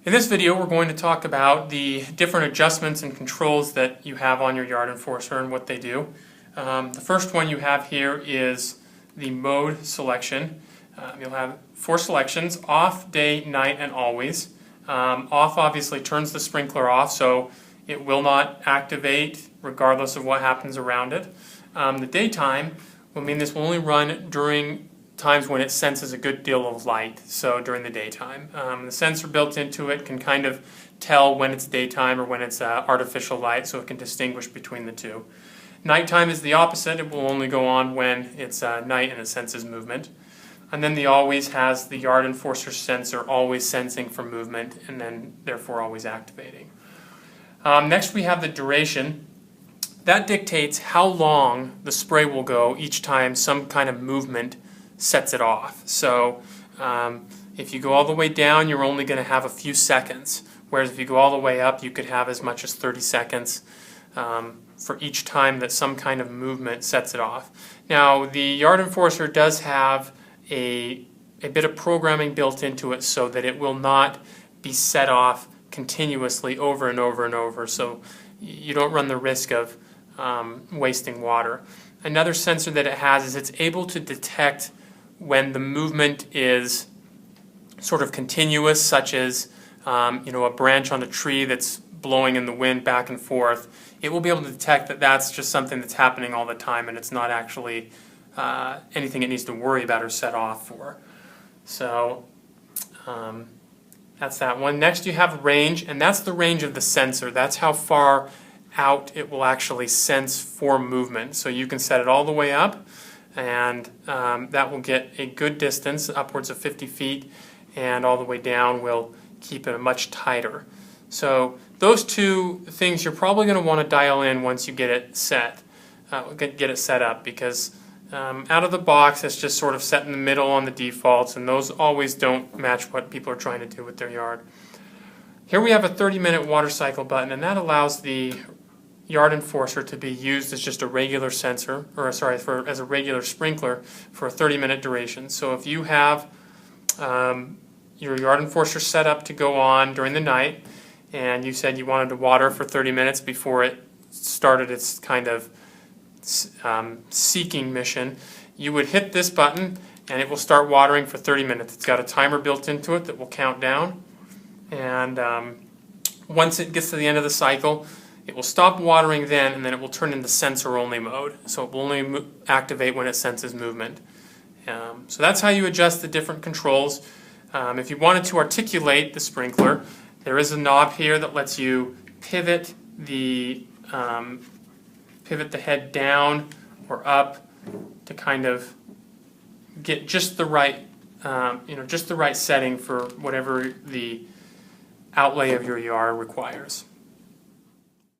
In this video, we're going to talk about the different adjustments and controls that you have on your yard enforcer and what they do. The first one you have here is the mode selection. You'll have 4 selections: off, day, night, and always. Off obviously turns the sprinkler off, so it will not activate regardless of what happens around it. The daytime will mean this will only run during times when it senses a good deal of light, so during the daytime. The sensor built into it can kind of tell when it's daytime or when it's artificial light, so it can distinguish between the two. Nighttime is the opposite. It will only go on when it's night and it senses movement. And then the always has the yard enforcer sensor always sensing for movement and then therefore always activating. Next we have the duration. That dictates how long the spray will go each time some kind of movement sets it off. So if you go all the way down, you're only going to have a few seconds, whereas if you go all the way up, you could have as much as 30 seconds for each time that some kind of movement sets it off. Now, the yard enforcer does have a bit of programming built into it so that it will not be set off continuously over and over and over, so you don't run the risk of wasting water. Another sensor that it has is it's able to detect when the movement is sort of continuous, such as a branch on a tree that's blowing in the wind back and forth. It will be able to detect that that's just something that's happening all the time and it's not actually anything it needs to worry about or set off for. So that's that one. Next you have range, and that's the range of the sensor. That's how far out it will actually sense for movement. So you can set it all the way up, and that will get a good distance, upwards of 50 feet, and all the way down will keep it much tighter. So those two things you're probably going to want to dial in once you get it set, get it set up, because out of the box it's just sort of set in the middle on the defaults, and those always don't match what people are trying to do with their yard. Here we have a 30-minute water cycle button, and that allows the yard enforcer to be used as just a regular sensor, or sorry, as a regular sprinkler for a 30-minute duration. So if you have your yard enforcer set up to go on during the night, and you said you wanted to water for 30 minutes before it started its kind of seeking mission, you would hit this button and it will start watering for 30 minutes. It's got a timer built into it that will count down, and once it gets to the end of the cycle, it will stop watering then, and then it will turn into sensor-only mode. So it will only activate when it senses movement. So that's how you adjust the different controls. If you wanted to articulate the sprinkler, there is a knob here that lets you pivot the head down or up to kind of get just the right, just the right setting for whatever the outlay of your yard requires.